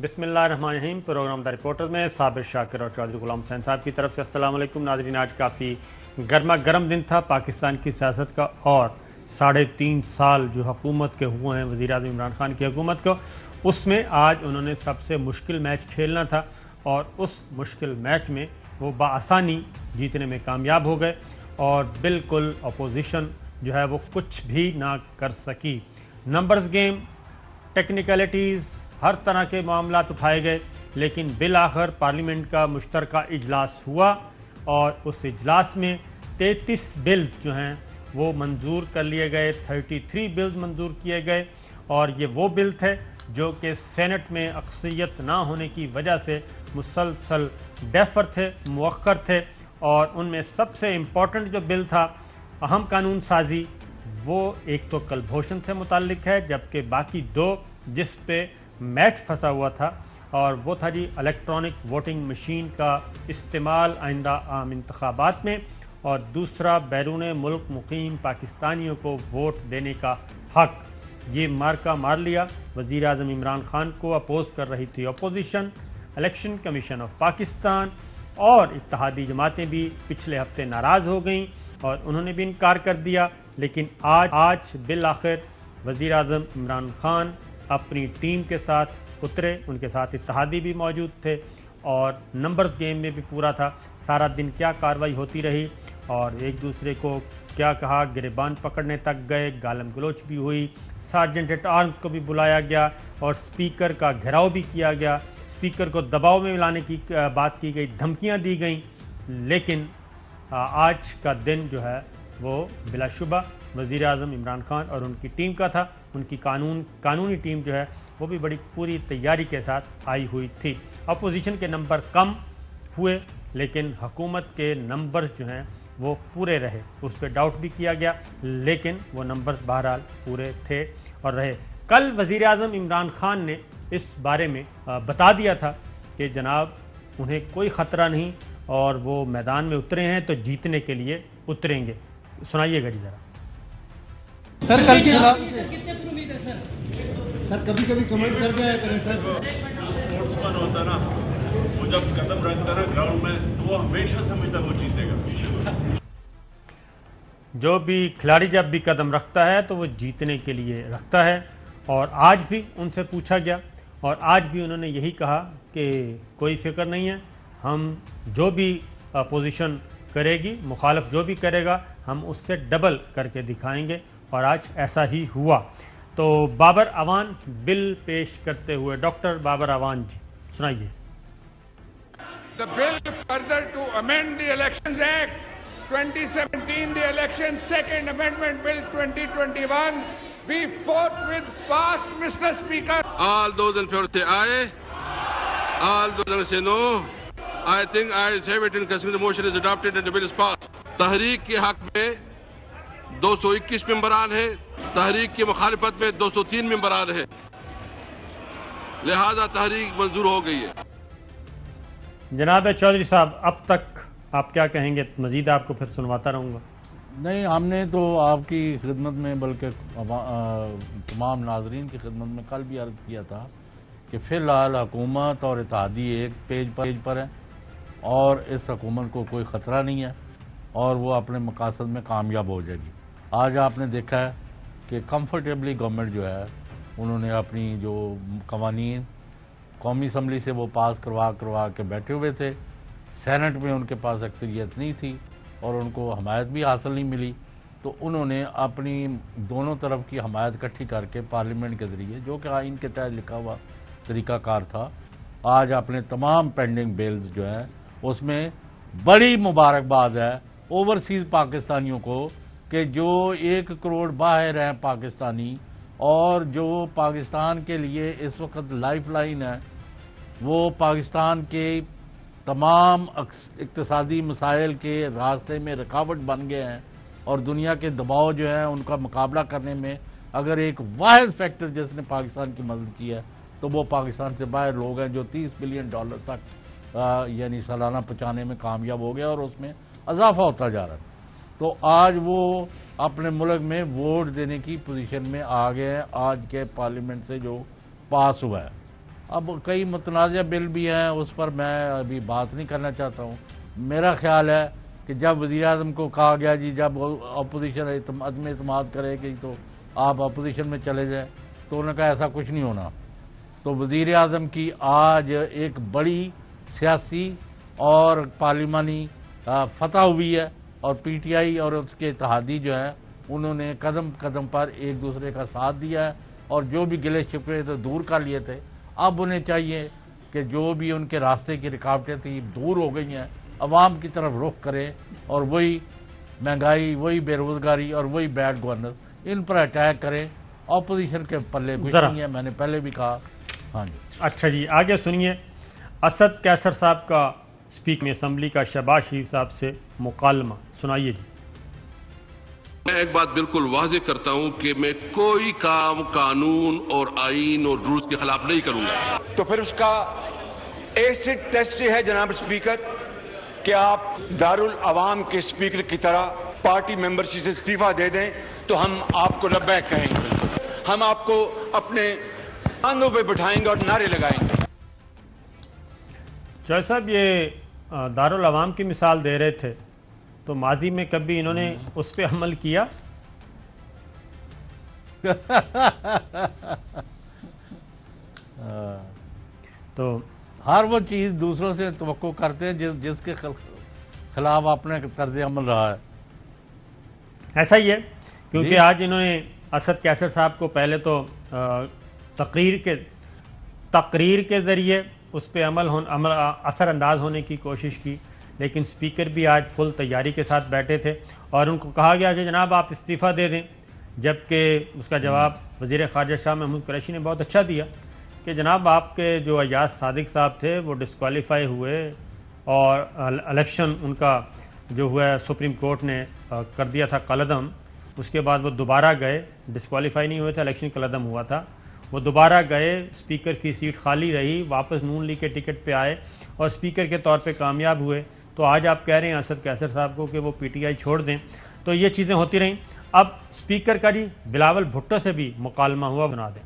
بسم اللہ الرحمن الرحیم۔ پروگرام دا رپورٹر میں صابر شاکر اور چودھری غلام حسین صاحب کی طرف سے السلام علیکم ناظرین۔ آج کافی گرما گرم دن تھا پاکستان کی سیاست کا، اور 3.5 سال جو حکومت کے ہوئے ہیں وزیر اعظم عمران خان کی حکومت کو، اس میں آج انہوں نے سب سے مشکل میچ کھیلنا تھا، اور اس مشکل میچ میں وہ بآسانی جیتنے میں کامیاب ہو گئے، اور بالکل اپوزیشن جو ہے وہ کچھ بھی نہ کر سکی۔ نمبرز گیم، ٹیکنیکلٹیز، ہر طرح کے معاملات اٹھائے گئے، لیکن بالآخر پارلیمنٹ کا مشترکہ اجلاس ہوا، اور اس اجلاس میں 33 بلز جو ہیں وہ منظور کر لیے گئے، 33 بلز منظور کیے گئے، اور یہ وہ بل تھے جو کہ سینٹ میں اکثریت نہ ہونے کی وجہ سے مسلسل ڈیفر تھے، مؤخر تھے، اور ان میں سب سے امپورٹنٹ جو بل تھا اہم قانون سازی، وہ ایک تو کلبھوشن سے متعلق ہے، جبکہ باقی دو جس پہ میچ پھنسا ہوا تھا، اور وہ تھا جی الیکٹرانک ووٹنگ مشین کا استعمال آئندہ عام انتخابات میں، اور دوسرا بیرون ملک مقیم پاکستانیوں کو ووٹ دینے کا حق۔ یہ مارکا مار لیا، وزیر اعظم عمران خان کو اپوز کر رہی تھی opposition, election commission of Pakistan اور اتحادی جماعتیں بھی پچھلے ہفتے ناراض ہو گئیں اور انہوں نے بھی انکار کر دیا، لیکن آج بالآخر وزیر اعظم عمران خان اپنی ٹیم کے ساتھ اترے، ان کے ساتھ اتحادی بھی موجود تھے، اور نمبر گیم میں بھی پورا تھا۔ سارا دن کیا کارروائی ہوتی رہی، اور ایک دوسرے کو کیا کہا، گریبان پکڑنے تک گئے، گالم گلوچ بھی ہوئی، سارجنٹ ایٹ آرمز کو بھی بلایا گیا، اور اسپیکر کا گھیراؤ بھی کیا گیا، اسپیکر کو دباؤ میں لانے کی بات کی گئی، دھمکیاں دی گئیں، لیکن آج کا دن جو ہے وہ بلا شبہ وزیر اعظم عمران خان اور ان کی ٹیم کا تھا۔ ان کی قانونی ٹیم جو ہے وہ بھی بڑی پوری تیاری کے ساتھ آئی ہوئی تھی۔ اپوزیشن کے نمبر کم ہوئے، لیکن حکومت کے نمبر جو ہیں وہ پورے رہے، اس پہ ڈاؤٹ بھی کیا گیا، لیکن وہ نمبرز بہرحال پورے تھے اور رہے۔ کل وزیر اعظم عمران خان نے اس بارے میں بتا دیا تھا کہ جناب انہیں کوئی خطرہ نہیں، اور وہ میدان میں اترے ہیں تو جیتنے کے لیے اتریں گے۔ سنائیے گا جی ذرا۔ سر کل کی سر کبھی کبھی کمنٹ کر دیا کریں سر۔ اسپورٹس مین ہوتا نا، وہ جب قدم رکھتا نا گراؤنڈ میں تو وہ ہمیشہ سمجھتا وہ جیتے گا۔ جو بھی کھلاڑی جب بھی قدم رکھتا ہے تو وہ جیتنے کے لیے رکھتا ہے، اور آج بھی ان سے پوچھا گیا، اور آج بھی انہوں نے یہی کہا کہ کوئی فکر نہیں ہے، ہم جو بھی اپوزیشن کرے گی، مخالف جو بھی کرے گا، ہم اس سے ڈبل کر کے دکھائیں گے، اور آج ایسا ہی ہوا۔ تو بابر اعوان بل پیش کرتے ہوئے ڈاکٹر بابر اعوان جی سنائیے۔ The bill further to amend the Elections Act 2017, the Elections Second Amendment Bill 2021, be forthwith passed, Mr. Speaker. All those in favor say aye. All those in say no. I think ayes have it, in considering the motion is adopted and the bill is passed. تحریک کے حق میں 221 ممبران ہیں، تحریک کی مخالفت میں 203 ممبران ہیں، لہذا تحریک منظور ہو گئی ہے۔ جناب چودھری صاحب، اب تک آپ کیا کہیں گے؟ مزید آپ کو پھر سنواتا رہوں گا۔ نہیں، ہم نے تو آپ کی خدمت میں بلکہ تمام ناظرین کی خدمت میں کل بھی عرض کیا تھا کہ فی الحال حکومت اور اتحادی ایک پیج پر ہے، اور اس حکومت کو کوئی خطرہ نہیں ہے، اور وہ اپنے مقاصد میں کامیاب ہو جائے گی۔ آج آپ نے دیکھا ہے کہ کمفرٹیبلی گورنمنٹ جو ہے انہوں نے اپنی جو قوانین قومی اسمبلی سے وہ پاس کروا کے بیٹھے ہوئے تھے، سینٹ میں ان کے پاس اکثریت نہیں تھی اور ان کو حمایت بھی حاصل نہیں ملی، تو انہوں نے اپنی دونوں طرف کی حمایت اکٹھی کر کے پارلیمنٹ کے ذریعے، جو کہ آئین کے تحت لکھا ہوا طریقہ کار تھا، آج اپنے تمام پینڈنگ بلز جو ہیں اس میں بڑی مبارکباد ہے اوورسیز پاکستانیوں کو کہ جو 1 کروڑ باہر ہیں پاکستانی، اور جو پاکستان کے لیے اس وقت لائف لائن ہے، وہ پاکستان کے تمام اقتصادی مسائل کے راستے میں رکاوٹ بن گئے ہیں، اور دنیا کے دباؤ جو ہیں ان کا مقابلہ کرنے میں اگر ایک واحد فیکٹر جس نے پاکستان کی مدد کی ہے تو وہ پاکستان سے باہر لوگ ہیں، جو $30 بلین تک یعنی سالانہ پہنچانے میں کامیاب ہو گیا، اور اس میں اضافہ ہوتا جا رہا ہے۔ تو آج وہ اپنے ملک میں ووٹ دینے کی پوزیشن میں آ گئے ہیں، آج کے پارلیمنٹ سے جو پاس ہوا ہے۔ اب کئی متنازع بل بھی ہیں، اس پر میں ابھی بات نہیں کرنا چاہتا ہوں۔ میرا خیال ہے کہ جب وزیر اعظم کو کہا گیا جی جب اپوزیشن عدم اعتماد کرے گی تو آپ اپوزیشن میں چلے جائیں، تو انہوں نے کہا ایسا کچھ نہیں ہونا۔ تو وزیر اعظم کی آج ایک بڑی سیاسی اور پارلیمانی فتح ہوئی ہے، اور پی ٹی آئی اور اس کے اتحادی جو ہیں انہوں نے قدم قدم پر ایک دوسرے کا ساتھ دیا ہے، اور جو بھی گلے شکوے تو دور کر لیے تھے، اب انہیں چاہیے کہ جو بھی ان کے راستے کی رکاوٹیں تھیں دور ہو گئی ہیں، عوام کی طرف رخ کریں، اور وہی مہنگائی، وہی بے روزگاری اور وہی بیڈ گورننس، ان پر اٹیک کریں۔ اپوزیشن کے پلے کچھ نہیں ہے، میں نے پہلے بھی کہا۔ ہاں جی، اچھا جی، آگے سنیے اسد کیسر صاحب کا اسپیکر اسمبلی کا شہباز شریف صاحب سے مکالمہ، سنائیے جی۔ میں ایک بات بالکل واضح کرتا ہوں کہ میں کوئی کام قانون اور آئین اور رولز کے خلاف نہیں کروں گا۔ تو پھر اس کا ایسڈ ٹیسٹ یہ ہے جناب اسپیکر کہ آپ دارالعوام کے اسپیکر کی طرح پارٹی ممبرشپ سے استعفیٰ دے دیں تو ہم آپ کو لبیک کہیں گے، ہم آپ کو اپنے کاندھوں پہ بٹھائیں گے اور نعرے لگائیں گے۔ چوہے صاحب یہ دارالعوام کی مثال دے رہے تھے، تو ماضی میں کبھی انہوں نے اس پہ عمل کیا؟ تو ہر وہ چیز دوسروں سے توقع کرتے ہیں جس کے خلاف اپنے طرز عمل رہا ہے۔ ایسا ہی ہے، کیونکہ آج انہوں نے اسد کیسر صاحب کو پہلے تو تقریر کے ذریعے اس پہ اثر انداز ہونے کی کوشش کی، لیکن اسپیکر بھی آج فل تیاری کے ساتھ بیٹھے تھے، اور ان کو کہا گیا کہ جناب آپ استعفیٰ دے دیں، جبکہ اس کا جواب وزیر خارجہ شاہ محمود قریشی نے بہت اچھا دیا کہ جناب آپ کے جو ایاز صادق صاحب تھے وہ ڈسکوالیفائی ہوئے، اور الیکشن ان کا جو ہوا ہے سپریم کورٹ نے کر دیا تھا کالعدم، اس کے بعد وہ دوبارہ گئے، ڈسکوالیفائی نہیں ہوئے تھے، الیکشن کالعدم ہوا تھا، وہ دوبارہ گئے، اسپیکر کی سیٹ خالی رہی، واپس نون لیگ کے ٹکٹ پہ آئے اور اسپیکر کے طور پہ کامیاب ہوئے۔ تو آج آپ کہہ رہے ہیں اسد کیسر صاحب کو کہ وہ پی ٹی آئی چھوڑ دیں، تو یہ چیزیں ہوتی رہیں۔ اب اسپیکر کا جی بلاول بھٹو سے بھی مکالمہ ہوا، بنا دیں۔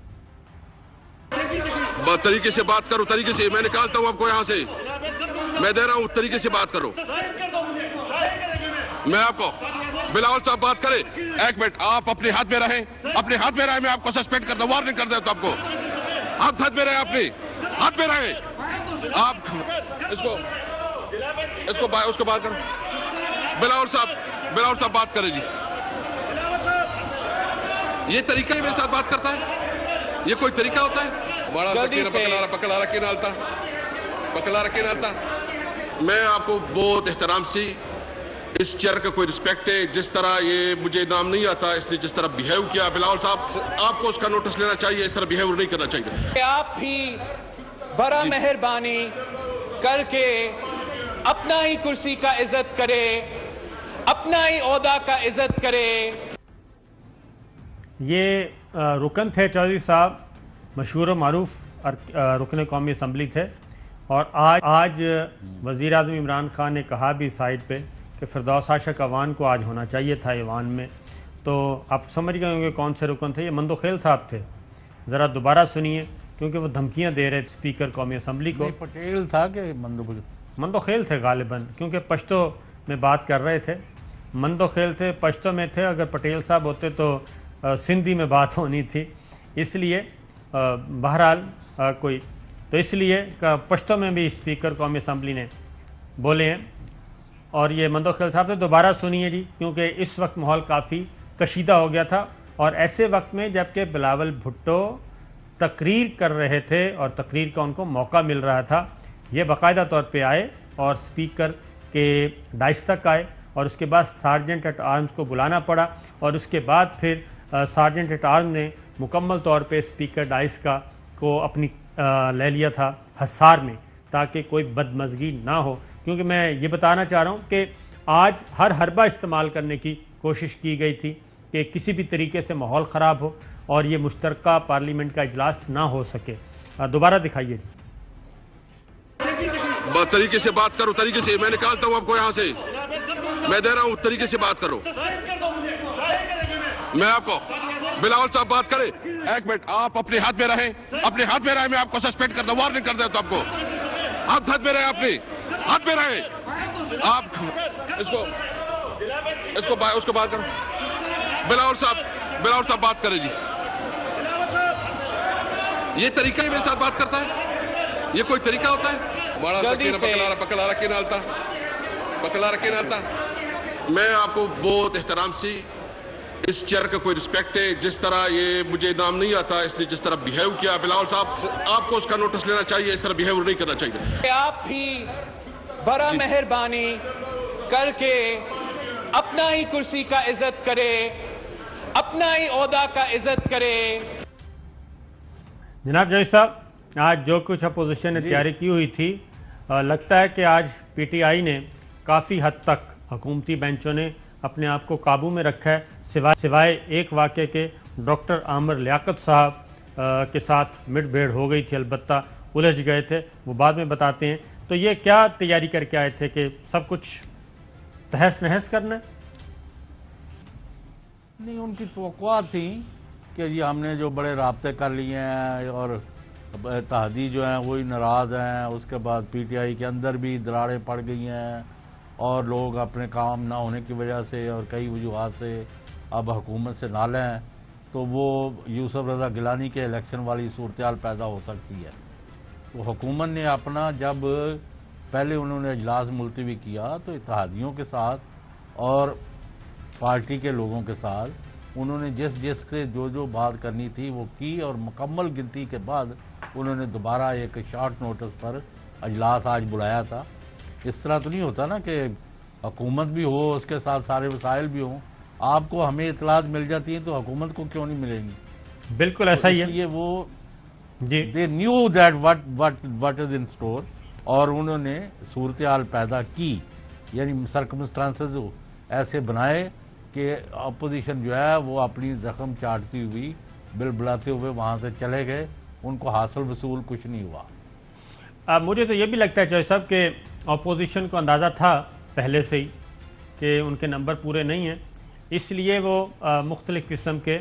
طریقے سے بات کرو، طریقے سے، میں نکالتا ہوں آپ کو یہاں سے، میں دے رہا ہوں طریقے سے بات کرو۔ میں آپ کو بلاول صاحب بات کرے، ایک منٹ، آپ اپنے ہاتھ میں رہیں، اپنے ہاتھ میں رہیں، میں آپ کو سسپینڈ کرتا ہوں، وارننگ کر دیتا ہوں آپ کو۔ آپ ہاتھ میں رہیں، اپنے ہاتھ میں رہیں، آپ اس کو بات کرو۔ بلاول صاحب بات کریں جی۔ یہ طریقہ میرے ساتھ بات کرتا ہے، یہ کوئی طریقہ ہوتا ہے؟ بڑا پکڑا رکھے نالتا۔ میں آپ کو بہت احترام سے، اس چیئر کا کوئی رسپیکٹ ہے، جس طرح یہ مجھے نام نہیں آتا، اس نے جس طرح بیہیو کیا بلاول صاحب، آپ کو اس کا نوٹس لینا چاہیے، اس طرح بیہیو نہیں کرنا چاہیے۔ آپ بھی بڑا مہربانی کر کے اپنا ہی کرسی کا عزت کرے، اپنا ہی عہدہ کا عزت کرے۔ یہ رکن تھے چودھری صاحب، مشہور و معروف رکن قومی اسمبلی تھے، اور آج وزیر اعظم عمران خان نے کہا بھی سائٹ پہ کہ فردوس عاشق اوان کو آج ہونا چاہیے تھا ایوان میں۔ تو آپ سمجھ گئے ہوں گے کون سے رکن تھے، یہ مندوخیل صاحب تھے۔ ذرا دوبارہ سنیے، کیونکہ وہ دھمکیاں دے رہے تھے اسپیکر قومی اسمبلی کو۔ پٹیل تھا کہ مندوخیل تھے غالباً، کیونکہ پشتو میں بات کر رہے تھے، مندوخیل تھے، پشتو میں تھے، اگر پٹیل صاحب ہوتے تو سندھی میں بات ہونی تھی، اس لیے بہرحال کوئی تو اس لیے پشتو میں بھی اسپیکر قومی اسمبلی نے بولے ہیں، اور یہ مندوخیل صاحب سے دوبارہ سنیے جی، کیونکہ اس وقت ماحول کافی کشیدہ ہو گیا تھا، اور ایسے وقت میں جب کہ بلاول بھٹو تقریر کر رہے تھے اور تقریر کا ان کو موقع مل رہا تھا، یہ باقاعدہ طور پہ آئے اور اسپیکر کے ڈائس تک آئے، اور اس کے بعد سارجنٹ ایٹ آرمز کو بلانا پڑا، اور اس کے بعد پھر سارجنٹ ایٹ آرمز نے مکمل طور پہ اسپیکر ڈائس کو اپنی لے لیا تھا حصار میں، تاکہ کوئی بدمزگی نہ ہو، کیونکہ میں یہ بتانا چاہ رہا ہوں کہ آج ہر حربہ استعمال کرنے کی کوشش کی گئی تھی کہ کسی بھی طریقے سے ماحول خراب ہو اور یہ مشترکہ پارلیمنٹ کا اجلاس نہ ہو سکے۔ دوبارہ دکھائیے۔ طریقے سے بات کرو، طریقے سے، میں نکالتا ہوں آپ کو یہاں سے، میں دے رہا ہوں طریقے سے بات کرو۔ میں آپ کو بلاول صاحب بات کرے، ایک منٹ آپ اپنے ہاتھ میں رہیں, اپنے ہاتھ میں رہیں, میں آپ کو سسپینڈ کر دوں, وارننگ کر دیتا ہوں آپ کو. آپ ہاتھ میں رہیں, اپنے ہاتھ میں رہیں. آپ اس کو بات کرو. بلاول صاحب بات کریں جی. یہ طریقہ ہے میرے ساتھ بات کرتا ہے, یہ کوئی طریقہ ہوتا ہے؟ بڑا پکلا رہا کے نالتا. میں آپ کو بہت احترام سے, اس چیئر کا کوئی رسپیکٹ ہے, جس طرح یہ مجھے نام نہیں آتا, اس نے جس طرح بیہیو کیا, بلاول صاحب آپ کو اس کا نوٹس لینا چاہیے, اس طرح بیہیو نہیں کرنا چاہیے. آپ بھی بڑا مہربانی کر کے اپنا ہی کرسی کا عزت کرے, اپنا ہی عہدہ کا عزت کرے. جناب جوئی صاحب, آج جو کچھ اپوزیشن نے تیاری کی ہوئی تھی, لگتا ہے کہ آج پی ٹی آئی نے کافی حد تک حکومتی بینچوں نے اپنے آپ کو قابو میں رکھا ہے, سوائے ایک واقعے کے ڈاکٹر عامر لیاقت صاحب کے ساتھ مڈ بھیڑ ہو گئی تھی, البتہ الجھ گئے تھے, وہ بعد میں بتاتے ہیں. تو یہ کیا تیاری کر کے آئے تھے کہ سب کچھ تہس نہس کرنا ہے؟ نہیں, ان کی توقعات تھیں کہ یہ ہم نے جو بڑے رابطے کر لیے ہیں اور اتحادی جو ہیں وہی ناراض ہیں, اس کے بعد پی ٹی آئی کے اندر بھی دراڑیں پڑ گئی ہیں اور لوگ اپنے کام نہ ہونے کی وجہ سے اور کئی وجوہات سے اب حکومت سے نالے ہیں, تو وہ یوسف رضا گیلانی کے الیکشن والی صورتحال پیدا ہو سکتی ہے. تو حکومت نے اپنا, جب پہلے انہوں نے اجلاس ملتوی کیا تو اتحادیوں کے ساتھ اور پارٹی کے لوگوں کے ساتھ انہوں نے جس سے جو بات کرنی تھی وہ کی, اور مکمل گنتی کے بعد انہوں نے دوبارہ ایک شارٹ نوٹس پر اجلاس آج بلایا تھا. اس طرح تو نہیں ہوتا نا کہ حکومت بھی ہو, اس کے ساتھ سارے وسائل بھی ہوں, آپ کو ہمیں اطلاعات مل جاتی ہیں تو حکومت کو کیوں نہیں ملیں گی؟ بالکل ایسا ہی ہے. اس لیے وہ جی they knew that what is in store, اور انہوں نے صورتحال پیدا کی, یعنی سرکمسٹانسز ایسے بنائے کہ اپوزیشن جو ہے وہ اپنی زخم چاٹتی ہوئی بل بلاتے ہوئے وہاں سے چلے گئے, ان کو حاصل وصول کچھ نہیں ہوا. مجھے تو یہ بھی لگتا ہے جوئی صاحب کہ اپوزیشن کو اندازہ تھا پہلے سے ہی کہ ان کے نمبر پورے نہیں ہیں, اس لیے وہ مختلف قسم کے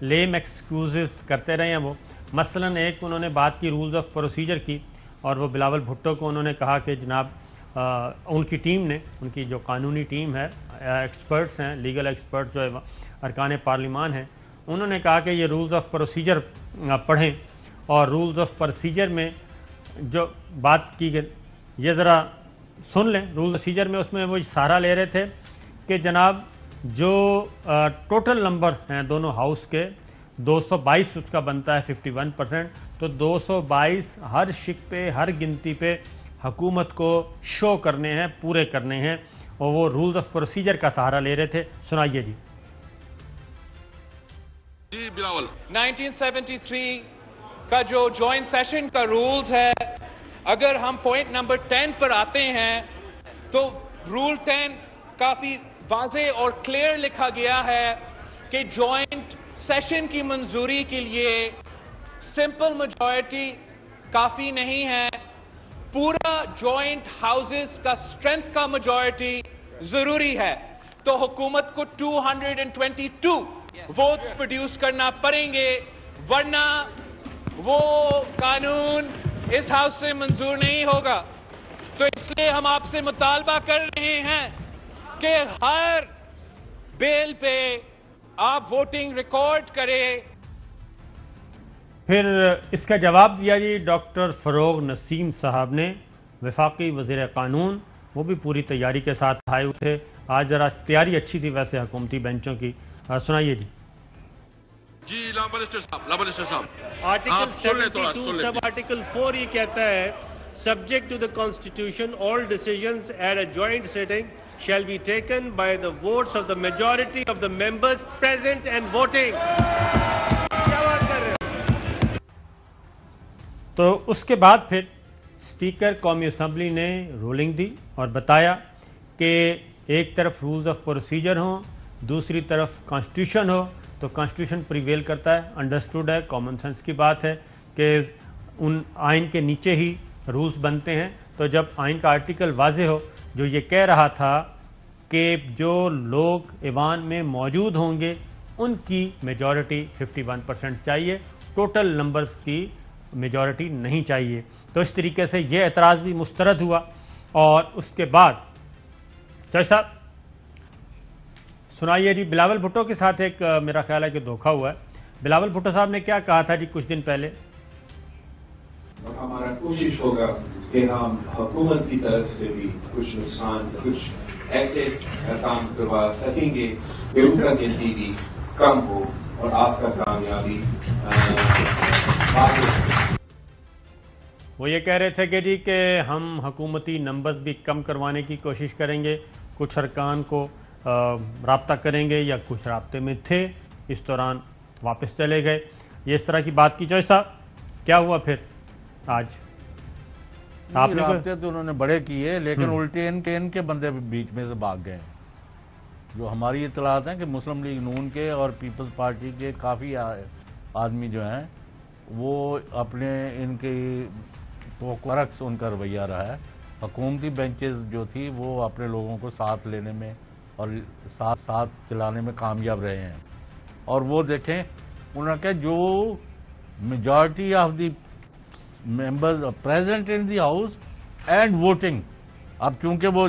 لیم ایکسکیوزز کرتے رہے ہیں. وہ مثلا ایک انہوں نے بات کی رولز آف پروسیجر کی, اور وہ بلاول بھٹو کو انہوں نے کہا کہ جناب ان کی ٹیم نے, ان کی جو قانونی ٹیم ہے, ایکسپرٹس ہیں, لیگل ایکسپرٹس جو ارکان پارلیمان ہیں, انہوں نے کہا کہ یہ رولز آف پروسیجر پڑھیں, اور رولز آف پروسیجر میں جو بات کی گئی یہ ذرا سن لیں. رولز پروسیجر میں اس میں وہ سہارا لے رہے تھے کہ جناب جو ٹوٹل نمبر ہیں دونوں ہاؤس کے 222 اس کا بنتا ہے 51%, تو 222 ہر شک پہ, ہر گنتی پہ حکومت کو شو کرنے ہیں, پورے کرنے ہیں, اور وہ رولز آف پروسیجر کا سہارا لے رہے تھے. سنائیے جی. جی بلاول, 1973 کا جو جوائنٹ سیشن کا رولز ہے, اگر ہم پوائنٹ نمبر 10 پر آتے ہیں تو رول 10 کافی واضح اور کلیئر لکھا گیا ہے کہ جوائنٹ سیشن کی منظوری کے لیے سمپل میجورٹی کافی نہیں ہے, پورا جوائنٹ ہاؤسز کا اسٹرینتھ کا میجورٹی ضروری ہے. تو حکومت کو 222 ووٹس پروڈیوس کرنا پڑیں گے, ورنہ وہ قانون اس ہاؤس سے منظور نہیں ہوگا. تو اس لیے ہم آپ سے مطالبہ کر رہے ہیں کہ ہر بیل پہ آپ ووٹنگ ریکارڈ کریں. پھر اس کا جواب دیا جی ڈاکٹر فروغ نسیم صاحب نے, وفاقی وزیر قانون, وہ بھی پوری تیاری کے ساتھ آئے ہوئے تھے. آج ذرا تیاری اچھی تھی ویسے حکومتی بینچوں کی. سنائیے جی. جی لا منسٹر صاحب, آرٹیکل 72 سب آرٹیکل 4 یہ کہتا ہے subject to the constitution all decisions at a joint sitting shall be taken by the votes of the majority of the members present and voting. کیا بات کر رہے ہیں؟ تو اس کے بعد پھر اسپیکر قومی اسمبلی نے رولنگ دی اور بتایا کہ ایک طرف رولز آف پروسیجر ہوں, دوسری طرف کانسٹیٹیوشن ہو, تو کانسٹیٹیوشن پریویل کرتا ہے. انڈرسٹوڈ ہے, کامن سینس کی بات ہے کہ ان آئین کے نیچے ہی رولز بنتے ہیں. تو جب آئین کا آرٹیکل واضح ہو جو یہ کہہ رہا تھا کہ جو لوگ ایوان میں موجود ہوں گے ان کی میجورٹی 51% چاہیے، ٹوٹل نمبرز کی میجورٹی نہیں چاہیے. تو اس طریقے سے یہ اعتراض بھی مسترد ہوا. اور اس کے بعد جج صاحب سنائیے جی، بلاول بھٹو کے ساتھ ایک میرا خیال ہے کہ دھوکہ ہوا ہے. بلاول بھٹو صاحب نے کیا کہا تھا جی کچھ دن پہلے؟ ہمارا کوشش ہوگا کہ ہم حکومت کی طرف سے بھی کچھ نقصان، کچھ ایسے کام کروا سکیں گے کہ ان کا گنتی بھی کم ہو اور آپ کا کامیابی. وہ یہ کہہ رہے تھے کہ جی کہ ہم حکومتی نمبرز بھی کم کروانے کی کوشش کریں گے، کچھ ارکان کو رابطہ کریں گے یا کچھ رابطے میں تھے، اس دوران واپس چلے گئے. یہ اس طرح کی بات کی. جج صاحب کیا ہوا پھر آج؟ آپ نے رابطے تو انہوں نے بڑے کیے، لیکن الٹے ان کے بندے بیچ میں سے بھاگ گئے. جو ہماری اطلاعات ہیں کہ مسلم لیگ نون کے اور پیپلز پارٹی کے کافی آدمی جو ہیں وہ اپنے ان کے برعکس ان کا رویہ رہا ہے. حکومتی بینچز جو تھی وہ اپنے لوگوں کو ساتھ لینے میں اور ساتھ چلانے میں کامیاب رہے ہیں. اور وہ دیکھیں انہوں نے کہا جو majority of the members present in the house and voting. اب چونکہ وہ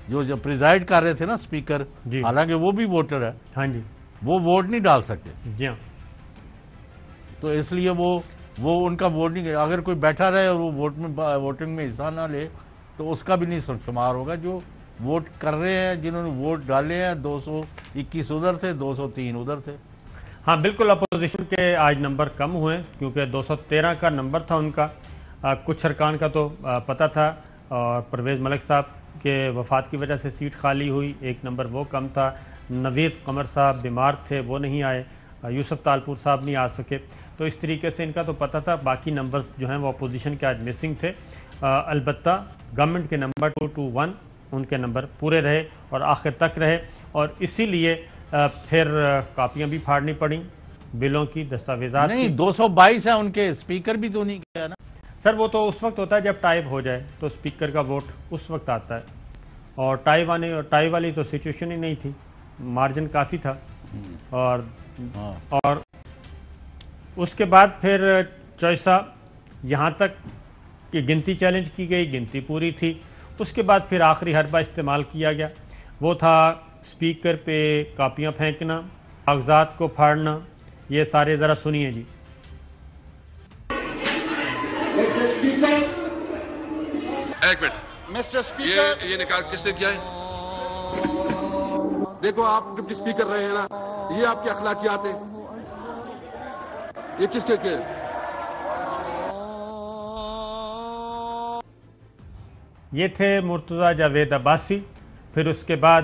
جو پریزائڈ کر رہے تھے نا اسپیکر، حالانکہ وہ بھی ووٹر ہے، ہاں جی، وہ ووٹ نہیں ڈال سکتے. جی ہاں. تو اس لیے وہ ان کا ووٹ نہیں، اگر کوئی بیٹھا رہے اور وہ ووٹنگ میں حصہ نہ لے تو اس کا بھی نہیں شمار ہوگا. جو ووٹ کر رہے ہیں، جنہوں نے ووٹ ڈالے ہیں، 221 ادھر تھے، 203 ادھر تھے. ہاں بالکل، اپوزیشن کے آج نمبر کم ہوئے کیونکہ 213 کا نمبر تھا ان کا. کچھ ارکان کا تو پتہ تھا، اور پرویز ملک صاحب کے وفات کی وجہ سے سیٹ خالی ہوئی، ایک نمبر وہ کم تھا. نوید قمر صاحب بیمار تھے، وہ نہیں آئے. یوسف تالپور صاحب نہیں آ سکے. تو اس طریقے سے ان کا تو پتہ تھا. باقی نمبرز جو ہیں وہ اپوزیشن کے آج مسنگ تھے. البتہ گورنمنٹ کے نمبر 221 ان کے نمبر پورے رہے اور آخر تک رہے. اور اسی لیے پھر کاپیاں بھی پھاڑنی پڑیں بلوں کی، دستاویزات نہیں. 222 ہیں ان کے، اسپیکر بھی تو نہیں کیا نا سر. وہ تو اس وقت ہوتا ہے جب ٹائی ہو جائے تو اسپیکر کا ووٹ اس وقت آتا ہے. اور ٹائی والی تو سچویشن ہی نہیں تھی، مارجن کافی تھا. اور اس کے بعد پھر جج صاحب یہاں تک کہ گنتی چیلنج کی گئی، گنتی پوری تھی. اس کے بعد پھر آخری حربہ استعمال کیا گیا، وہ تھا اسپیکر پہ کاپیاں پھینکنا، کاغذات کو پھاڑنا. یہ سارے ذرا سنیے جی. ایک منٹ مسٹر اسپیکر، یہ نکال کس نے کیا ہے؟ دیکھو آپ ڈپٹی اسپیکر رہے ہیں نا، یہ آپ کی اخلاقیات ہیں، یہ کس کے کیا ہے؟ یہ تھے مرتضیٰ جاوید عباسی. پھر اس کے بعد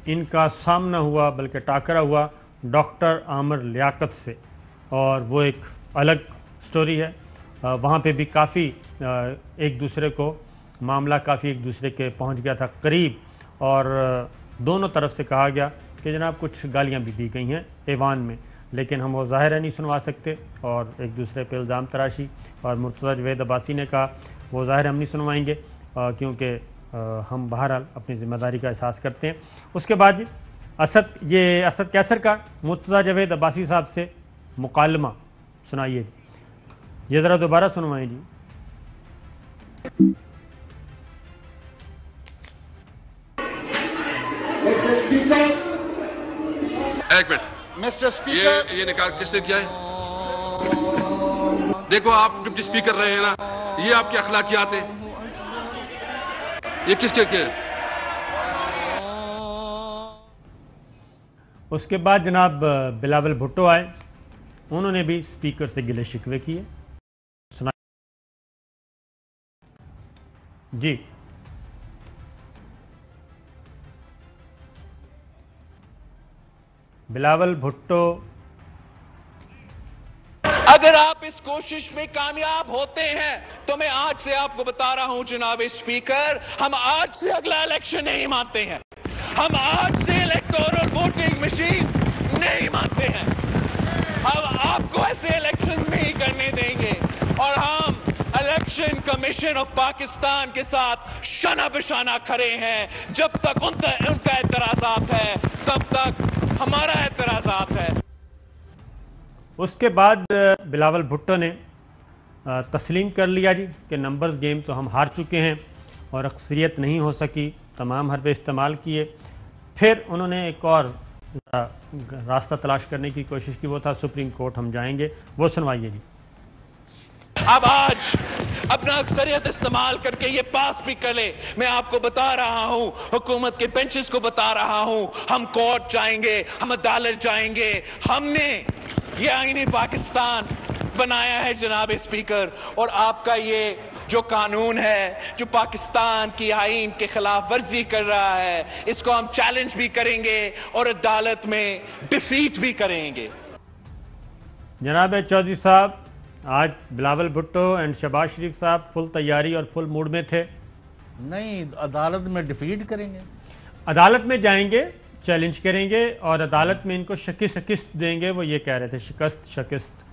ان کا سامنا ہوا، بلکہ ٹاکرا ہوا ڈاکٹر عامر لیاقت سے، اور وہ ایک الگ سٹوری ہے. وہاں پہ بھی کافی ایک دوسرے کو معاملہ کافی ایک دوسرے کے پہنچ گیا تھا قریب، اور دونوں طرف سے کہا گیا کہ جناب کچھ گالیاں بھی دی گئی ہیں ایوان میں، لیکن ہم وہ ظاہر نہیں سنوا سکتے، اور ایک دوسرے پہ الزام تراشی. اور مرتضیٰ جاوید عباسی نے کہا وہ ظاہر ہم نہیں سنوائیں گے کیونکہ ہم بہرحال اپنی ذمہ داری کا احساس کرتے ہیں. اس کے بعد اسد کیسر کا مرتضیٰ جاوید عباسی صاحب سے مکالمہ سنائیے. یہ ذرا دوبارہ سنوائیں جی. ایک منٹ مسٹر اسپیکر، یہ نکال کس نے کیا ہے؟ دیکھو آپ ڈپٹی اسپیکر رہے ہیں نا، یہ آپ کی اخلاقیات ہیں، یہ کس کے کیا ہے؟ اس کے بعد جناب بلاول بھٹو آئے، انہوں نے بھی اسپیکر سے گلے شکوے کیے. جی بلاول بھٹو. اگر آپ اس کوشش میں کامیاب ہوتے ہیں تو میں آج سے آپ کو بتا رہا ہوں جناب اسپیکر، ہم آج سے اگلا الیکشن نہیں مانتے ہیں. ہم آج سے الیکٹورل ووٹنگ مشینز نہیں مانتے ہیں. ہم آپ کو ایسے الیکشن نہیں کرنے دیں گے، اور ہم الیکشن کمیشن آف پاکستان کے ساتھ شانہ بشانہ کھڑے ہیں. جب تک ان کا اعتراضات ہے تب تک ہمارا اعتراضات ہے. اس کے بعد بلاول بھٹو نے تسلیم کر لیا جی کہ نمبرز گیم تو ہم ہار چکے ہیں اور اکثریت نہیں ہو سکی، تمام حربے استعمال کیے. پھر انہوں نے ایک اور راستہ تلاش کرنے کی کوشش کی، وہ تھا سپریم کورٹ ہم جائیں گے. وہ سنوائیے جی. اب آج اپنا اکثریت استعمال کر کے یہ پاس بھی کر لے. میں آپ کو بتا رہا ہوں، حکومت کے بینچز کو بتا رہا ہوں، ہم کورٹ جائیں گے، ہم عدالت جائیں گے. ہم نے یہ آئین پاکستان بنایا ہے جناب اسپیکر، اور آپ کا یہ جو قانون ہے جو پاکستان کی آئین کے خلاف ورزی کر رہا ہے، اس کو ہم چیلنج بھی کریں گے اور عدالت میں ڈیفیٹ بھی کریں گے. جناب چودھری صاحب، آج بلاول بھٹو اینڈ شہباز شریف صاحب فل تیاری اور فل موڈ میں تھے. نہیں، عدالت میں ڈیفیٹ کریں گے، عدالت میں جائیں گے، چیلنج کریں گے اور عدالت میں ان کو شکست دیں گے. وہ یہ کہہ رہے تھے شکست.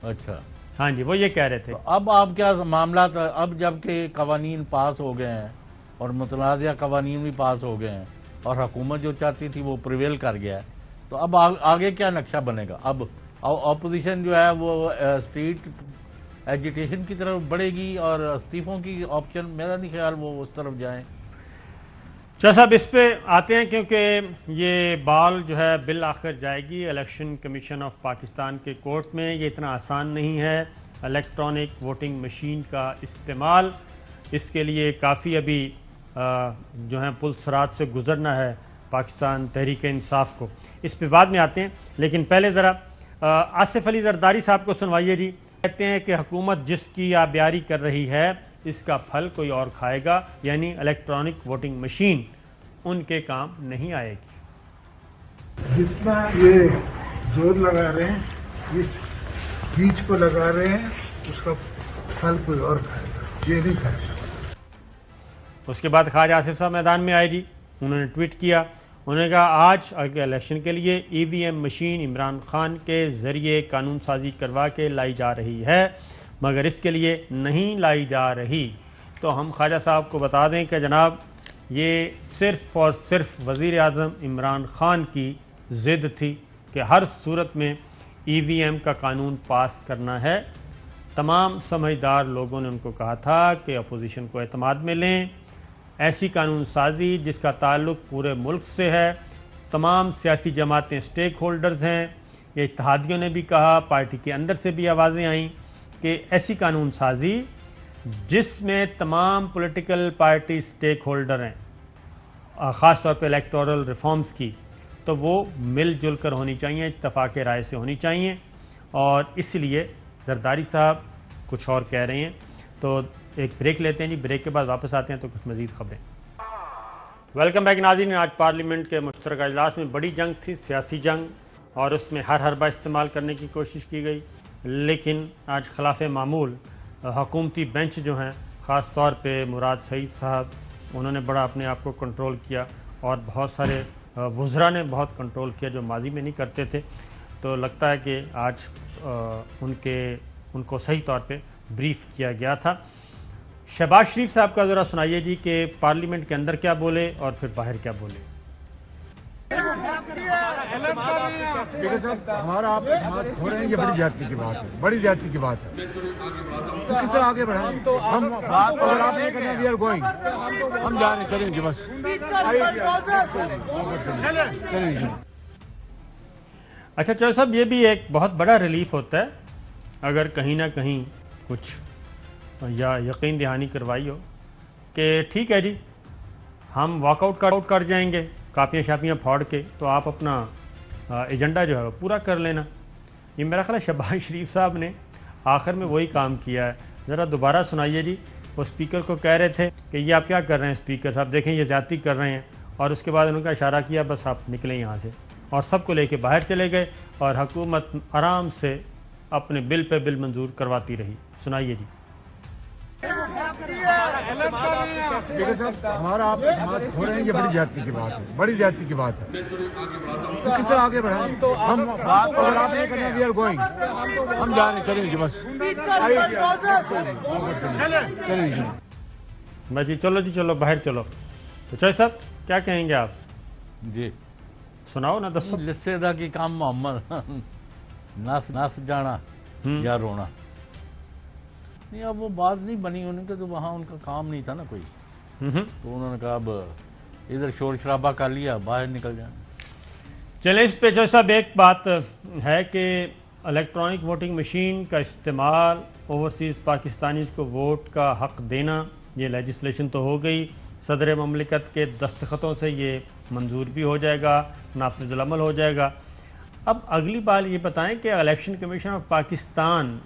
اچھا ہاں جی، وہ یہ کہہ رہے تھے. اب آپ کیا معاملات، اب جب کہ قوانین پاس ہو گئے ہیں اور متنازعہ قوانین بھی پاس ہو گئے ہیں اور حکومت جو چاہتی تھی وہ پریویل کر گیا ہے، تو اب آگے کیا نقشہ بنے گا؟ اب اپوزیشن جو ہے وہ اسٹریٹ ایجیٹیشن کی طرف بڑھے گی اور استعفوں کی آپشن میرا نہیں خیال وہ اس طرف جائیں. شاہ صاحب اس پہ آتے ہیں کیونکہ یہ بال جو ہے بالآخر جائے گی الیکشن کمیشن آف پاکستان کے کورٹ میں. یہ اتنا آسان نہیں ہے الیکٹرانک ووٹنگ مشین کا استعمال. اس کے لیے کافی ابھی جو ہے پلسرات سے گزرنا ہے پاکستان تحریک انصاف کو. اس پہ بعد میں آتے ہیں، لیکن پہلے ذرا آصف علی زرداری صاحب کو سنوائیے جی. کہتے ہیں کہ حکومت جس کی آبیاری کر رہی ہے اس کا پھل کوئی اور کھائے گا، یعنی الیکٹرانک ووٹنگ مشین ان کے کام نہیں آئے گی. جس میں یہ زور لگا رہے ہیں، اس بیج کو لگا رہے ہیں، اس کا پھل کوئی اور کھائے گا، یہ نہیں کھائے گا. اس کے بعد خواجہ آصف صاحب میدان میں آئے جی. انہوں نے ٹویٹ کیا، انہوں نے کہا آج الیکشن کے لیے ای وی ایم مشین عمران خان کے ذریعے قانون سازی کروا کے لائی جا رہی ہے، مگر اس کے لیے نہیں لائی جا رہی. تو ہم خواجہ صاحب کو بتا دیں کہ جناب یہ صرف اور صرف وزیر اعظم عمران خان کی ضد تھی کہ ہر صورت میں ای وی ایم کا قانون پاس کرنا ہے. تمام سمجھدار لوگوں نے ان کو کہا تھا کہ اپوزیشن کو اعتماد میں لیں، ایسی قانون سازی جس کا تعلق پورے ملک سے ہے. تمام سیاسی جماعتیں سٹیک ہولڈرز ہیں. یہ اتحادیوں نے بھی کہا، پارٹی کے اندر سے بھی آوازیں آئیں کہ ایسی قانون سازی جس میں تمام پولیٹیکل پارٹی سٹیک ہولڈر ہیں، خاص طور پہ الیکٹورل ریفارمز کی، تو وہ مل جل کر ہونی چاہیے، اتفاق رائے سے ہونی چاہیے. اور اس لیے زرداری صاحب کچھ اور کہہ رہے ہیں. تو ایک بریک لیتے ہیں جی، بریک کے بعد واپس آتے ہیں تو کچھ مزید خبریں. ویلکم بیک ناظرین. آج پارلیمنٹ کے مشترکہ اجلاس میں بڑی جنگ تھی، سیاسی جنگ، اور اس میں ہر حربہ استعمال کرنے کی کوشش کی گئی. لیکن آج خلاف معمول حکومتی بینچ جو ہیں، خاص طور پہ مراد سعید صاحب، انہوں نے بڑا اپنے آپ کو کنٹرول کیا اور بہت سارے وزراء نے بہت کنٹرول کیا جو ماضی میں نہیں کرتے تھے. تو لگتا ہے کہ آج ان کو صحیح طور پہ بریف کیا گیا تھا. شہباز شریف صاحب کا ذرا سنائیے جی کہ پارلیمنٹ کے اندر کیا بولے اور پھر باہر کیا بولے. ہمارا آپ ہو رہے ہیں، یہ بڑی زیادتی کی بات ہے، بڑی زیادتی کی بات ہے. کس طرح آگے بڑھائیں؟ ہم بات اگر آپ نے کرنا وی آر گوئنگ، ہم جا رہے ہیں، چلیں گے بس. اچھا چودھری صاحب، یہ بھی ایک بہت بڑا ریلیف ہوتا ہے اگر کہیں نہ کہیں کچھ یا یقین دہانی کروائی ہو کہ ٹھیک ہے جی ہم واک آؤٹ کر جائیں گے کاپیاں شاپیاں پھاڑ کے، تو آپ اپنا ایجنڈا جو ہے وہ پورا کر لینا. یہ میرا خیال ہے شہباز شریف صاحب نے آخر میں وہی کام کیا ہے. ذرا دوبارہ سنائیے جی. وہ اسپیکر کو کہہ رہے تھے کہ یہ آپ کیا کر رہے ہیں اسپیکر صاحب، دیکھیں یہ زیادتی کر رہے ہیں، اور اس کے بعد انہوں نے اشارہ کیا بس آپ نکلیں یہاں سے، اور سب کو لے کے باہر چلے گئے اور حکومت آرام سے اپنے بل پہ بل منظور کرواتی رہی. سنائیے جی. ہمارا آپ ہو رہے ہیں، یہ بڑی زیادتی کی بات ہے، بڑی زیادتی کی بات ہے. کس طرح آگے بڑھائیں؟ ہم بات اگر آپ نے کرنا وی آر گوئنگ، ہم جا رہے ہیں، چلیں گے بس. چلیں گے بس جی چلو باہر چلو. تو چودھری صاحب کیا کہیں گے آپ؟ جی سناؤ نہ دسو لسے دا کی کام محمد نس جانا یا رونا نہیں، اب وہ بات نہیں بنی ان کے، تو وہاں ان کا کام نہیں تھا نا کوئی، تو انہوں نے کہا اب ادھر شور شرابہ کر لیا، باہر نکل جائیں۔ چلیں اس پہ جو صاحب ایک بات ہے کہ الیکٹرانک ووٹنگ مشین کا استعمال، اوورسیز پاکستانیز کو ووٹ کا حق دینا، یہ لیجسلیشن تو ہو گئی، صدر مملکت کے دستخطوں سے یہ منظور بھی ہو جائے گا، نافذ العمل ہو جائے گا۔ اب اگلی بات یہ بتائیں کہ الیکشن کمیشن آف پاکستان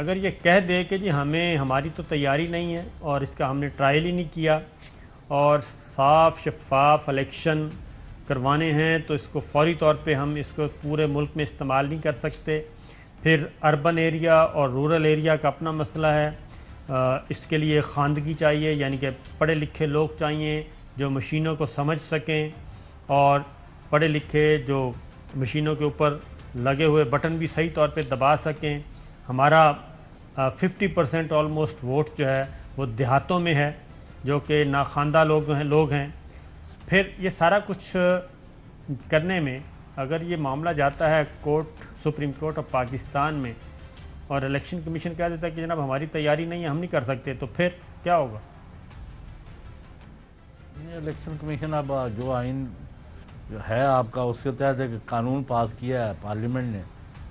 اگر یہ کہہ دے کہ جی ہماری تو تیاری نہیں ہے اور اس کا ہم نے ٹرائل ہی نہیں کیا اور صاف شفاف الیکشن کروانے ہیں، تو اس کو فوری طور پہ ہم اس کو پورے ملک میں استعمال نہیں کر سکتے، پھر اربن ایریا اور رورل ایریا کا اپنا مسئلہ ہے، اس کے لیے خواندگی چاہیے، یعنی کہ پڑھے لکھے لوگ چاہیے جو مشینوں کو سمجھ سکیں اور پڑھے لکھے جو مشینوں کے اوپر لگے ہوئے بٹن بھی صحیح طور پہ دبا سکیں۔ ہمارا 50% آلموسٹ ووٹ جو ہے وہ دیہاتوں میں ہے، جو کہ ناخواندہ لوگ ہیں۔ پھر یہ سارا کچھ کرنے میں اگر یہ معاملہ جاتا ہے سپریم کورٹ آف پاکستان میں اور الیکشن کمیشن کہہ دیتا ہے کہ جناب ہماری تیاری نہیں ہے، ہم نہیں کر سکتے، تو پھر کیا ہوگا؟ الیکشن کمیشن اب جو آئین ہے آپ کا، اس کے تحت ایک قانون پاس کیا ہے پارلیمنٹ نے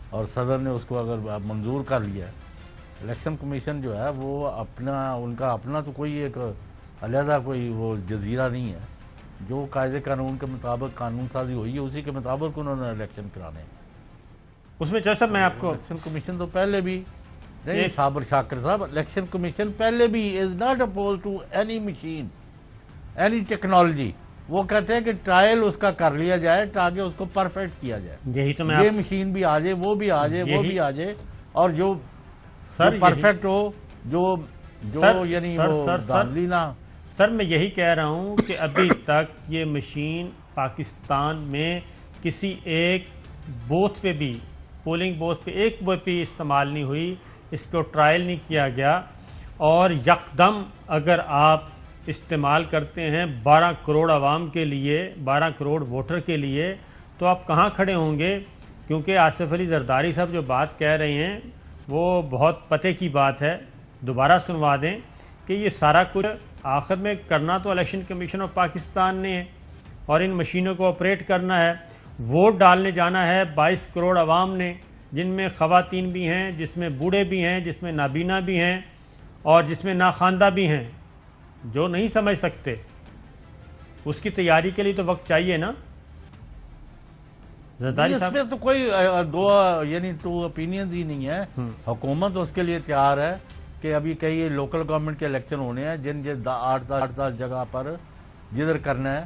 اور صدر نے اس کو اگر منظور کر لیا ہے، الیکشن کمیشن جو ہے وہ ان کا اپنا تو کوئی ایک علیحدہ کوئی وہ جزیرہ نہیں ہے، جو قاعدے قانون کے مطابق قانون سازی ہوئی ہے اسی کے مطابق انہوں نے الیکشن کرانے ہیں۔ اس میں جیسا میں آپ کو الیکشن کمیشن تو پہلے بھی نہیں، صابر شاکر صاحب، الیکشن کمیشن پہلے بھی is not oppose to any machine any technology, وہ کہتے ہیں کہ ٹرائل اس کا کر لیا جائے تاکہ اس کو پرفیکٹ کیا جائے، یہی تو میں یہ مشین بھی آ جائے، وہ بھی آ جائے، وہ بھی آ جائے، اور جو پرفیکٹ ہو، جو یعنی وہ دھاندلی نہ۔ سر میں یہی کہہ رہا ہوں کہ ابھی تک یہ مشین پاکستان میں کسی ایک بوتھ پہ بھی، پولنگ بوتھ پہ ایک بوتھ پہ استعمال نہیں ہوئی، اس کو ٹرائل نہیں کیا گیا، اور یکدم اگر آپ استعمال کرتے ہیں 12 کروڑ عوام کے لیے، 12 کروڑ ووٹر کے لیے، تو آپ کہاں کھڑے ہوں گے؟ کیونکہ آصف علی زرداری صاحب جو بات کہہ رہے ہیں وہ بہت پتے کی بات ہے، دوبارہ سنوا دیں کہ یہ سارا کچھ آخر میں کرنا تو الیکشن کمیشن آف پاکستان نے ہے اور ان مشینوں کو آپریٹ کرنا ہے، ووٹ ڈالنے جانا ہے 22 کروڑ عوام نے، جن میں خواتین بھی ہیں، جس میں بوڑھے بھی ہیں، جس میں نابینا بھی ہیں اور جس میں ناخواندہ بھی ہیں، جو نہیں سمجھ سکتے، اس کی تیاری کے لیے تو وقت چاہیے نا۔ اس میں تو کوئی یعنی ٹو اپینینز ہی نہیں ہے، حکومت اس کے لیے تیار ہے کہ ابھی کئی لوکل گورنمنٹ کے الیکشن ہونے ہیں جن 8-10 جگہ پر جدھر کرنا ہے،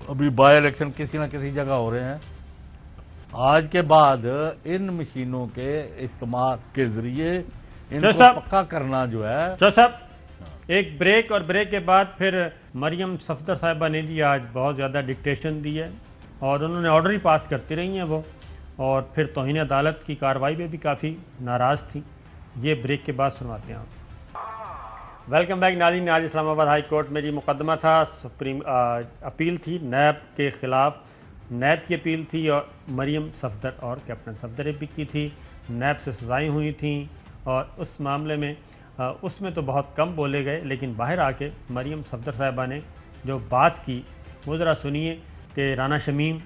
ابھی بائی الیکشن کسی نہ کسی جگہ ہو رہے ہیں، آج کے بعد ان مشینوں کے استعمال کے ذریعے ان کو پکا کرنا جو ہے۔ صاحب ایک بریک، اور بریک کے بعد پھر مریم صفدر صاحبہ نے بھی آج بہت زیادہ ڈکٹیشن دی ہے اور انہوں نے آرڈر ہی پاس کرتی رہی ہیں وہ، اور پھر توہین عدالت کی کارروائی میں بھی کافی ناراض تھی۔ یہ بریک کے بعد سنواتے ہیں آپ۔ ویلکم بیک ناظرین، آج اسلام آباد ہائی کورٹ میں مقدمہ تھا، سپریم اپیل تھی نیب کے خلاف، نیب کی اپیل تھی اور مریم صفدر اور کیپٹن صفدر بھی کی تھی، نیب سے سزائیں ہوئی تھیں اور اس معاملے میں اس میں تو بہت کم بولے گئے، لیکن باہر آ کے مریم صفدر صاحبہ نے جو بات کی وہ ذرا سنیے کہ رانا شمیم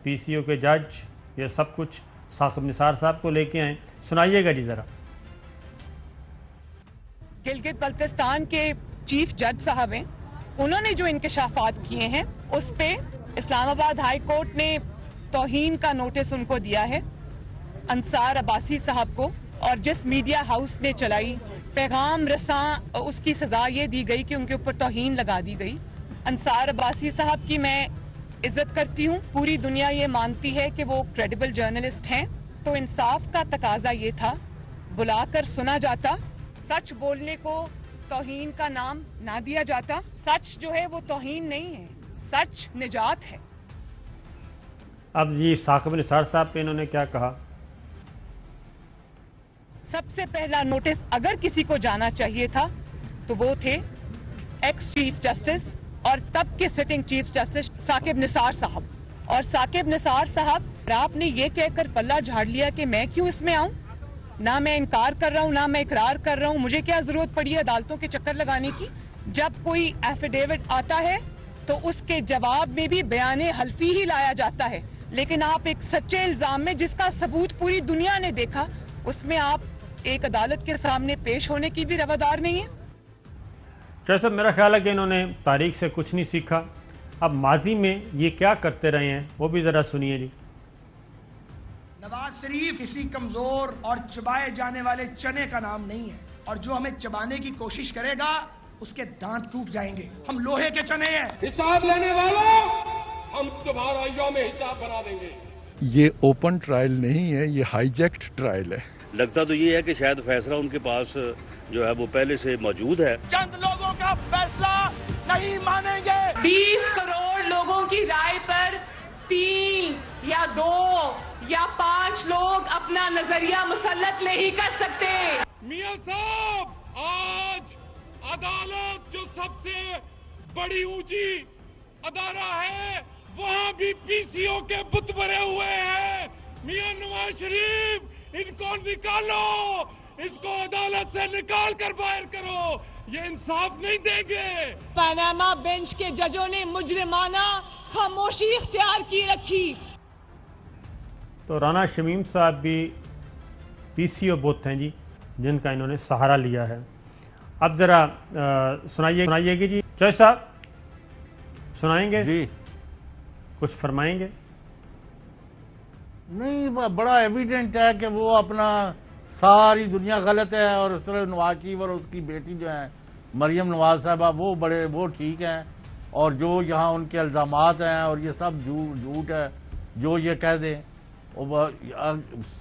پی سی او کے جج یہ سب کچھ ثاقب نثار صاحب کو لے کے آئیں، سنائیے گا جی ذرا۔ گلگت بلتستان کے چیف جج صاحب ہیں، انہوں نے جو انکشافات کیے ہیں اس پہ اسلام آباد ہائی کورٹ نے توہین کا نوٹس ان کو دیا ہے، انصار عباسی صاحب کو، اور جس میڈیا ہاؤس نے چلائی پیغام رساں اس کی سزا یہ دی گئی کہ ان کے اوپر توہین لگا دی گئی۔ انصار عباسی صاحب کی میں عزت کرتی ہوں، پوری دنیا یہ مانتی ہے کہ وہ کریڈیبل جرنلسٹ ہیں، تو انصاف کا تقاضا یہ تھا بلا کر سنا جاتا، سچ بولنے کو توہین کا نام نہ دیا جاتا، سچ جو ہے وہ توہین نہیں ہے، سچ نجات ہے۔ اب یہ ثاقب نثار صاحب پہ انہوں نے کیا کہا؟ سب سے پہلا نوٹس اگر کسی کو جانا چاہیے تھا تو وہ تھے ایکس چیف جسٹس اور تب کے sitting chief justice Saqib Nisar صاحب، اور ثاقب نثار صاحب، آپ نے یہ کہہ کر پلہ جھاڑ لیا کہ میں کیوں اس میں آؤں، نہ میں انکار کر رہا ہوں نہ میں اقرار کر رہا ہوں، مجھے کیا ضرورت پڑی ہے عدالتوں کے چکر لگانے کی؟ جب کوئی ایفیڈیوٹ آتا ہے تو اس کے جواب میں بھی بیان حلفی ہی لایا جاتا ہے، لیکن آپ ایک سچے الزام میں جس کا ثبوت پوری دنیا نے دیکھا، اس میں آپ ایک عدالت کے سامنے پیش ہونے کی بھی روادار نہیں ہے۔ چودھری صاحب، میرا خیال ہے کہ انہوں نے تاریخ سے کچھ نہیں سیکھا، اب ماضی میں یہ کیا کرتے رہے ہیں وہ بھی ذرا سنیے جی۔ نواز شریف کسی کمزور اور چبائے جانے والے چنے کا نام نہیں ہے، اور جو ہمیں چبانے کی کوشش کرے گا اس کے دانت ٹوٹ جائیں گے۔ ہم لوہے کے چنے ہیں۔ حساب لینے والوں، ہم تمہارا یوم حساب بنا دیں گے۔ یہ اوپن ٹرائل نہیں ہے، یہ ہائی جیکٹ ٹرائل ہے۔ لگتا تو یہ ہے کہ شاید فیصلہ ان کے پاس جو ہے وہ پہلے سے موجود ہے۔ چند لوگوں کا فیصلہ نہیں مانیں گے۔ 20 کروڑ لوگوں کی رائے پر 3 یا 2 یا 5 لوگ اپنا نظریہ مسلط نہیں کر سکتے۔ میاں صاحب، آج عدالت جو سب سے بڑی اونچی ادارہ ہے، وہاں بھی پی سی او کے بت بھرے ہوئے ہیں۔ میاں نواز شریف، ان کو نکالو، اس کو عدالت سے نکال کر باہر کرو، یہ انصاف نہیں دیں گے۔ پاناما بینچ کے ججوں نے مجرمانہ خاموشی اختیار کی رکھی۔ تو رانا شمیم صاحب بھی پی سی او بت ہیں جی، جن کا انہوں نے سہارا لیا ہے۔ اب ذرا سنائیے گی جی، چودھری صاحب سنائیں گے جی؟ کچھ فرمائیں گے؟ نہیں، بڑا ایویڈنٹ ہے کہ وہ اپنا ساری دنیا غلط ہے، اور اس طرح نواز شریف اور اس کی بیٹی جو ہیں مریم نواز صاحبہ وہ ٹھیک ہیں، اور جو یہاں ان کے الزامات ہیں اور یہ سب جھوٹ ہے جو یہ کہہ دیں۔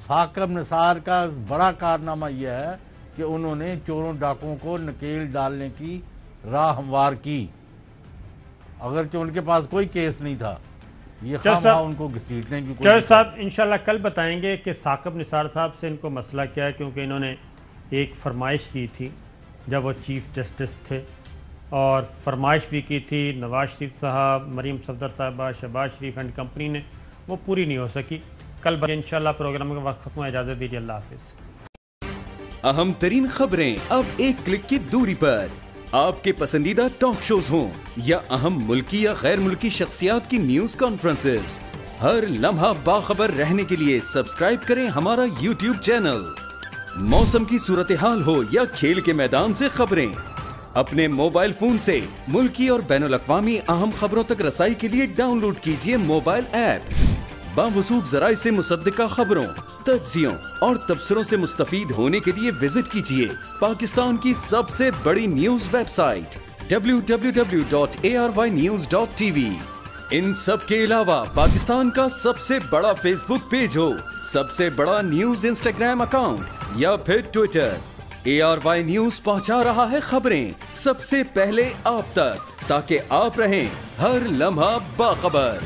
ثاقب نثار کا بڑا کارنامہ یہ ہے کہ انہوں نے چوروں ڈاکوں کو نکیل ڈالنے کی راہ ہموار کی، اگرچہ ان کے پاس کوئی کیس نہیں تھا، یہ خواہاں ان کو گھسیٹنے کی۔ چودھری صاحب انشاءاللہ کل بتائیں گے کہ ثاقب نثار صاحب سے ان کو مسئلہ کیا ہے، کیونکہ انہوں نے ایک فرمائش کی تھی جب وہ چیف جسٹس تھے، اور فرمائش بھی کی تھی نواز شریف صاحب، مریم صفدر صاحبہ، شہباز شریف اینڈ کمپنی نے، وہ پوری نہیں ہو سکی۔ کل انشاءاللہ پروگرام کا وقت ختم ہے، اجازت دیجیے، اللہ حافظ۔ اہم ترین خبریں اب ایک کلک کی دوری پر، آپ کے پسندیدہ ٹاک شوز ہوں یا اہم ملکی یا غیر ملکی شخصیات کی نیوز کانفرنسز، ہر لمحہ باخبر رہنے کے لیے سبسکرائب کریں ہمارا یوٹیوب چینل۔ موسم کی صورتحال ہو یا کھیل کے میدان سے خبریں، اپنے موبائل فون سے ملکی اور بین الاقوامی اہم خبروں تک رسائی کے لیے ڈاؤن لوڈ کیجیے موبائل ایپ۔ باوثوق ذرائع سے مصدقہ خبروں، تجزیوں اور تبصروں سے مستفید ہونے کے لیے وزٹ کیجیے پاکستان کی سب سے بڑی نیوز ویب سائٹ www.arYnews.tv۔ ان سب کے علاوہ پاکستان کا سب سے بڑا فیس بک پیج ہو، سب سے بڑا نیوز انسٹاگرام اکاؤنٹ یا پھر ٹویٹر، ARY نیوز پہنچا رہا ہے خبریں سب سے پہلے آپ تک، تاکہ آپ رہیں ہر لمحہ باخبر۔